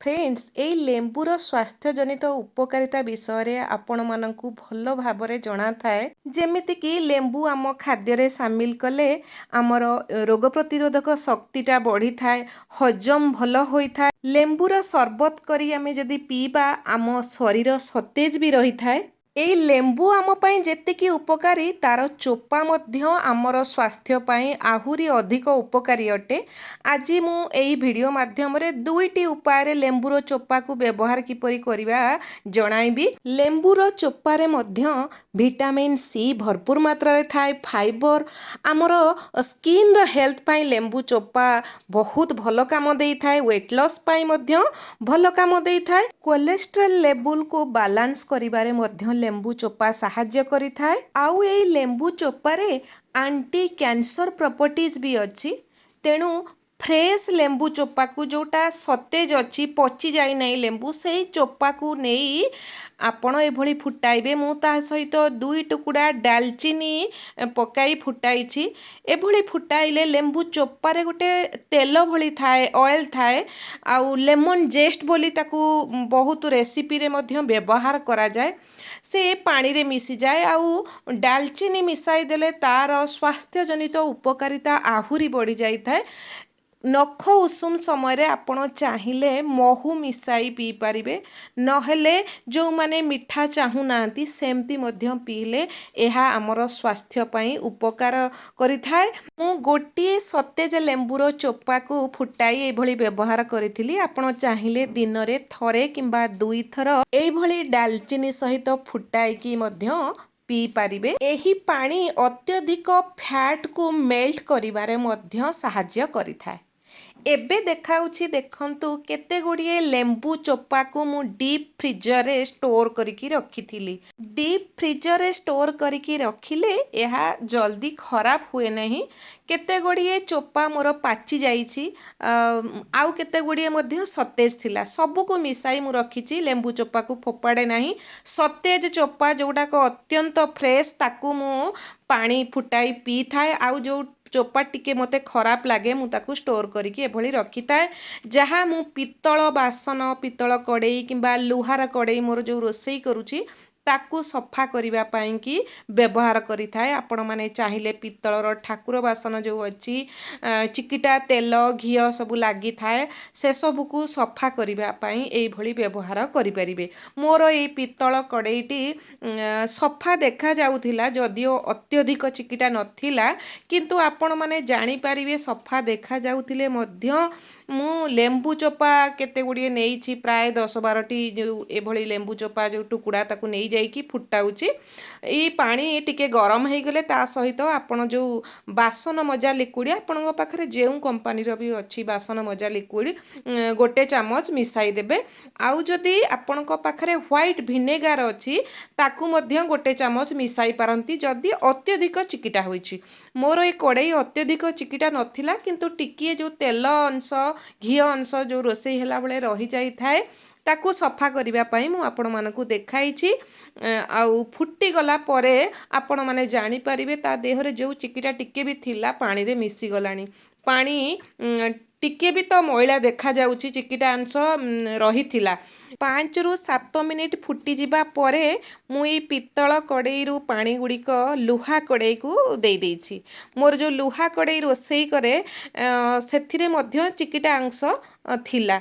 Friends ए लेंबूर स्वास्थ्य जनित उपकारिता विषय आपण मानकु भल भाबरे जणा थाए जेमिति कि लेंबू आम खाद्य सामिल कले आमर रोग प्रतिरोधक शक्तिटा बढ़ी थाए हजम भल होई थाए लेंबूर सरबत करी आमे जदि पीबा आम शरीर सतेज भी रही थाए। एई लेंबू आम पई जेतिकी उपकारी तार चोपा मध्य आमर स्वास्थ्य पई आहुरी अधिक उपकारी अटे। आज मु एई वीडियो माध्यम रे दुईटी उपाय रे लेंबूर चोपा को व्यवहार किपरि करिवा जणाइबी। लेंबूर चोपा रे मध्य विटामिन सी भरपूर मात्रा रे थाए फाइबर आमर स्किन रो हेल्थ पई लेंबू चोपा बहुत भल काम देई थाए वेट लॉस पई मध्य भल काम देई थाए कोलेस्ट्रॉल लेवल को बैलेंस करिबारे मध्य लेंबू चोपा साहाय्य करि थाए। आउ एई लेंबू चोपा रे एंटी कैंसर प्रॉपर्टीज भी अछि तेणु फ्रेश लेंबू चोपा को जोटा सतेज अच्छी पची जाई नहीं लेंबू से चोपा को नहीं आपण एभली फुटाइबे मु ता सहित दुई टुकुड़ा डालचीनी पकाई फुटाइछि एभली फुटाइले लेंबू चोपा रे गोटे तेल भली थाए ऑयल थाए आउ लेमन जेस्ट बोली ताकू बहुत रेसिपी रे मध्य व्यवहार करा जाए से पानी रे मिसी जाए आउ डालचीनी मिसाई देले तार स्वास्थ्य जनित उपकारिता आहुरी बढ़ी जाई थाए। नख उषुम समय आपण चाहिए महू मिसाई पी पारिबे नहेले जो माने मिठा चाहू नांती सेमती मध्य पीले एहा आमर स्वास्थ्य पई उपकार करिथाए। मु गोटिए सतेज लेंबूर चोपा को फुटाई एभली व्यवहार करिथिली आपण चाहिए दिन रे थरे किंबा दुई थर एभली डालचीनी सहित फुटाई की मध्य पी पारिबे। एही पानी अत्यधिक फैट को मेल्ट करिबारे मध्य सहाय्य करिथाए। एबे देखाउछि देखंतु केते गुड़िए लेंबू चोपा को मु डीप फ्रीजर रे स्टोर करिकी रखिथिली डीप फ्रीजर रे स्टोर करिकी रखिले एहा जल्दी खराब हुए नहीं। केते गुड़िए चोपा मोर पाची जाइछि आउ केते गुड़िए मध्य सतेज थिला सबु को मिसाई मु रखिछि लेंबू चोपा को फोपाड़े नहीं सतेज चोपा जोटा को अत्यंत फ्रेश ताकू मु पानी फुटाई पी थाए आउ जो चोपा टिके मते खराब लागे मु ताकू स्टोर करिकी एभली रखी थाए जहाँ मु पित्तल बासन पित्तल कड़ेई किंबा लुहार कड़ेई मोर जो रोसई करूची ताकू सफा करिबा पई कि व्यवहार करि थाए। आपण माने चाहिए पित्तलर ठाकुर बासन जो अच्छी चिकिटा तेल घिओ सब लगी थाए से सब को सफा करिबा पई एई भली व्यवहार करि परिबे। मोर एई पित्तल कड़ेईटी सफा देखा जाउथिला जदियो अत्यधिक चिकिटा नथिला किंतु आपण माने जानि परिबे सफा देखा जाउथिले मध्य मु लेंबू चोपा केते गुड़िए नेइछि प्राय 10-12टी जो एभली लेंबू चोपा जो टुकुड़ा ताकू नहीं जाइकी फुटाउछि ई पानी टिके गरम हो गले ता सहित आपण जो बासन मजा लिक्विड आपण पाखरे जेउ कंपनी रो भी अच्छी बासन मजा लिक्विड गोटे चामच मिसाई देबे आउ जदि आपण पाखरे व्हाइट विनेगार अच्छी ताकू मध्य गोटे चामच मिसाई पारंती जदि अत्यधिक चिकिटा होइछि। मोर ए कड़ेई अत्यधिक चिकिटा नथिला किंतु टिकिए जो तेल अंश घिओ अंश जो रोसई होला बेले रही जाई थाए ताकू सफा करिबा पई मु आपण मानकू देखाइछि आउ फुटी गला परे आपण माने जानि परिबे ता देह रे जो चिकिटा टिके भी थिला पानी रे मिसी गलानी पानी टिके भी तो मैला देखा जाउछि चिकिटा अंश रही थिला 5 ରୁ 7 मिनिट फुटी जिबा परे मुई पित्तल कड़ेई रु पानी गुड़िक लुहा कड़ेई को दे देइछि। मोर जो लुहा कड़ेई रोसई करे सेथिरे मध्य चिकिटा अंश थिला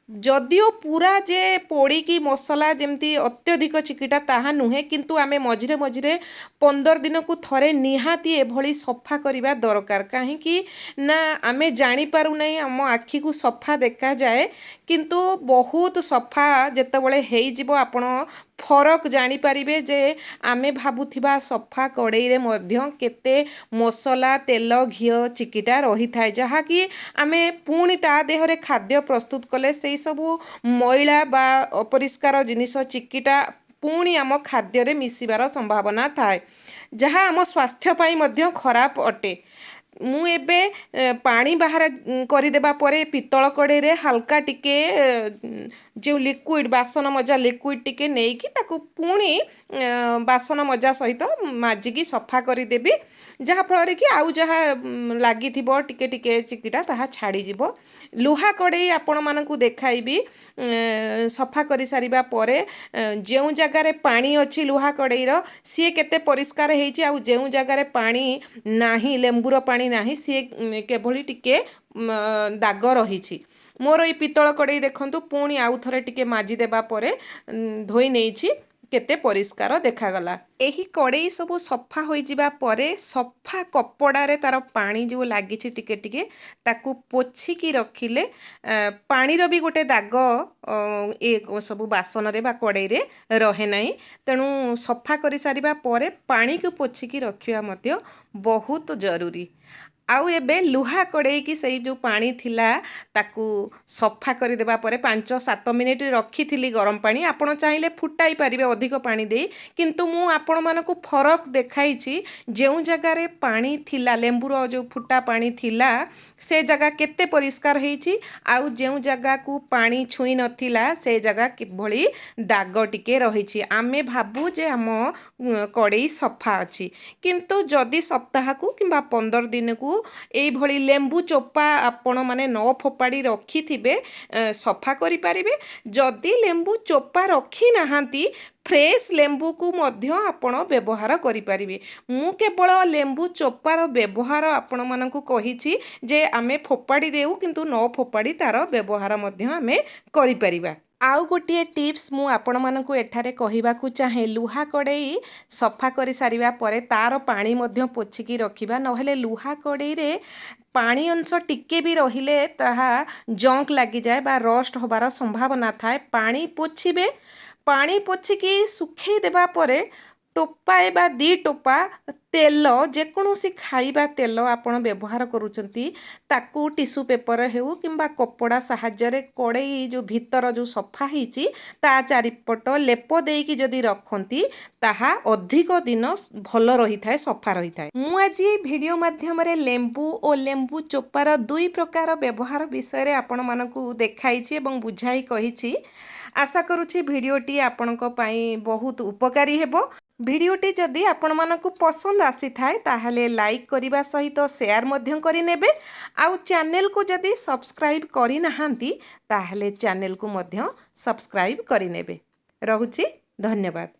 जदियो पूरा जे पोड़ी की मसला जमती अत्यधिक चिकिटा ताहा नुहे किंतु आमे मझिरे मझिरे 15 दिन को थरे निहाती एभली सफा करिबा दरकार कहीं ना आमे जानी पारु नहीं आम आखि को सफा देखा जाए किंतु बहुत सफा जेतेबेले हेई जिवो आपण फरक जानी पारिबे जे आमे भाबुथिबा सफा कड़ेई रे मध्य केते मसला तेल घिओ चिकिटा रही थाए जहा कि आमे पुणी ता देह रे खाद्य प्रस्तुत कले से सबू मैला बा अपरिष्कार जिनिस चिकिटा पुणी आम खाद्य रे मिसिबार संभावना थाए जहाँ आम स्वास्थ्य पाई मध्य खराब अटे। ମୁଁ ଏବେ ପାଣି ବାହାର କରିଦେବା ପରେ ପିତ୍ତଳ କଡ଼େଇରେ ହାଲକା ଟିକେ ଯେଉଁ ଲିକ୍ୱିଡ଼ ବାସନ ମଜା ଲିକ୍ୱିଡ଼ ଟିକେ ନେଇକି ତାକୁ ପୁଣି ବାସନ ମଜା ସହିତ ମାଜିକି ସଫା କରିଦେବି, ଯାହାଫଳରେ କି ଆଉ ଯାହା ଲାଗିଥିବ ଟିକେ ଟିକେ ଚିକିଟା ତାହା ଛାଡ଼ିଯିବ। ଲୁହା କଡ଼େଇ ଆପଣମାନଙ୍କୁ ଦେଖାଇବି ସଫା କରିସାରିବା ପରେ ଯେଉଁ ଜାଗାରେ ପାଣି ଅଛି ଲୁହା କଡ଼େଇର ସିଏ କେତେ ପରିଷ୍କାର ହେଇଛି, ଆଉ ଯେଉଁ ଜାଗାରେ ପାଣି ନାହିଁ ଲେମ୍ବୁର ପାଣି ନାହିଁ ସିଏ କେଭଳି ଟିକେ ଦାଗ ରହିଛି। ମୋର ଏଇ ପିତ୍ତଳ କଡ଼େଇ ଦେଖନ୍ତୁ ପୁଣି ଆଉ ଥରେ ଟିକେ ମାଜି ଦେବା ପରେ ଧୋଇ ନେଇଛି, କେତେ ପରିଷ୍କାର ଦେଖାଗଲା। ଏହି କଡ଼େଇ ସବୁ ସଫା ହୋଇଯିବା ପରେ ସଫା କପଡ଼ାରେ ତାର ପାଣି ଯେଉଁ ଲାଗିଛି ଟିକେ ଟିକେ ତାକୁ ପୋଛିକି ରଖିଲେ ପାଣିର ବି ଗୋଟେ ଦାଗ ଏ ସବୁ ବାସନରେ ବା କଡ଼େଇରେ ରହେ ନାହିଁ। ତେଣୁ ସଫା କରିସାରିବା ପରେ ପାଣିକୁ ପୋଛିକି ରଖିବା ମଧ୍ୟ ବହୁତ ଜରୁରୀ। ଆଉ ଏବେ ଲୁହା କଡ଼େଇକି ସେଇ ଯେଉଁ ପାଣି ଥିଲା ତାକୁ ସଫା କରିଦେବା ପରେ 5-7 ମିନିଟ୍ ରଖିଥିଲି ଗରମ ପାଣି, ଆପଣ ଚାହିଁଲେ ଫୁଟାଇ ପାରିବେ ଅଧିକ ପାଣି ଦେଇ, କିନ୍ତୁ ମୁଁ ଆପଣମାନଙ୍କୁ ଫରକ ଦେଖାଇଛି ଯେଉଁ ଜାଗାରେ ପାଣି ଥିଲା ଲେମ୍ବୁର ଯେଉଁ ଫୁଟା ପାଣି ଥିଲା ସେ ଜାଗା କେତେ ପରିଷ୍କାର ହେଇଛି, ଆଉ ଯେଉଁ ଜାଗାକୁ ପାଣି ଛୁଇଁ ନଥିଲା ସେ ଜାଗା କିଭଳି ଦାଗ ଟିକେ ରହିଛି। ଆମେ ଭାବୁ ଯେ ଆମ କଡ଼େଇ ସଫା ଅଛି, କିନ୍ତୁ ଯଦି ସପ୍ତାହକୁ କିମ୍ବା 15 ଦିନକୁ ଏଇଭଳି ଲେମ୍ବୁ ଚୋପା ଆପଣମାନେ ନ ଫୋପାଡ଼ି ରଖିଥିବେ ସଫା କରିପାରିବେ। ଯଦି ଲେମ୍ବୁ ଚୋପା ରଖିନାହାନ୍ତି ଫ୍ରେଶ୍ ଲେମ୍ବୁକୁ ମଧ୍ୟ ଆପଣ ବ୍ୟବହାର କରିପାରିବେ। ମୁଁ କେବଳ ଲେମ୍ବୁ ଚୋପାର ବ୍ୟବହାର ଆପଣମାନଙ୍କୁ କହିଛି ଯେ ଆମେ ଫୋପାଡ଼ି ଦେଉ, କିନ୍ତୁ ନ ଫୋପାଡ଼ି ତାର ବ୍ୟବହାର ମଧ୍ୟ ଆମେ କରିପାରିବା। ଆଉ ଗୋଟିଏ ଟିପ୍ସ ମୁଁ ଆପଣମାନଙ୍କୁ ଏଠାରେ କହିବାକୁ ଚାହେଁ, ଲୁହା କଡ଼େଇ ସଫା କରିସାରିବା ପରେ ତାର ପାଣି ମଧ୍ୟ ପୋଛିକି ରଖିବା, ନହେଲେ ଲୁହା କଡ଼େଇରେ ପାଣି ଅଂଶ ଟିକେ ବି ରହିଲେ ତାହା ଜଙ୍କ ଲାଗିଯାଏ ବା ରଷ୍ଟ ହେବାର ସମ୍ଭାବନା ଥାଏ। ପାଣି ପୋଛିବେ, ପାଣି ପୋଛିକି ଶୁଖେଇ ଦେବା ପରେ ଟୋପାଏ ବା 2 ଟୋପା ତେଲ, ଯେକୌଣସି ଖାଇବା ତେଲ ଆପଣ ବ୍ୟବହାର କରୁଛନ୍ତି ତାକୁ ଟିସୁ ପେପର ହେଉ କିମ୍ବା କପଡ଼ା ସାହାଯ୍ୟରେ କଡ଼େଇ ଯେଉଁ ଭିତର ଯେଉଁ ସଫା ହେଇଛି ତା ଚାରିପଟ ଲେପ ଦେଇକି ଯଦି ରଖନ୍ତି ତାହା ଅଧିକ ଦିନ ଭଲ ରହିଥାଏ, ସଫା ରହିଥାଏ। ମୁଁ ଆଜି ଏହି ଭିଡ଼ିଓ ମାଧ୍ୟମରେ ଲେମ୍ବୁ ଓ ଲେମ୍ବୁ ଚୋପାର 2 ପ୍ରକାର ବ୍ୟବହାର ବିଷୟରେ ଆପଣମାନଙ୍କୁ ଦେଖାଇଛି ଏବଂ ବୁଝାଇ କହିଛି। ଆଶା କରୁଛି ଭିଡ଼ିଓଟି ଆପଣଙ୍କ ପାଇଁ ବହୁତ ଉପକାରୀ ହେବ। ଭିଡ଼ିଓଟି ଯଦି ଆପଣମାନଙ୍କୁ ପସନ୍ଦ ଆସିଥାଏ ତାହେଲେ ଲାଇକ୍ କରିବା ସହିତ ସେୟାର ମଧ୍ୟ କରିନେବେ, ଆଉ ଚ୍ୟାନେଲକୁ ଯଦି ସବସ୍କ୍ରାଇବ୍ କରିନାହାନ୍ତି ତାହେଲେ ଚ୍ୟାନେଲକୁ ମଧ୍ୟ ସବସ୍କ୍ରାଇବ୍ କରିନେବେ। ରହୁଛି, ଧନ୍ୟବାଦ।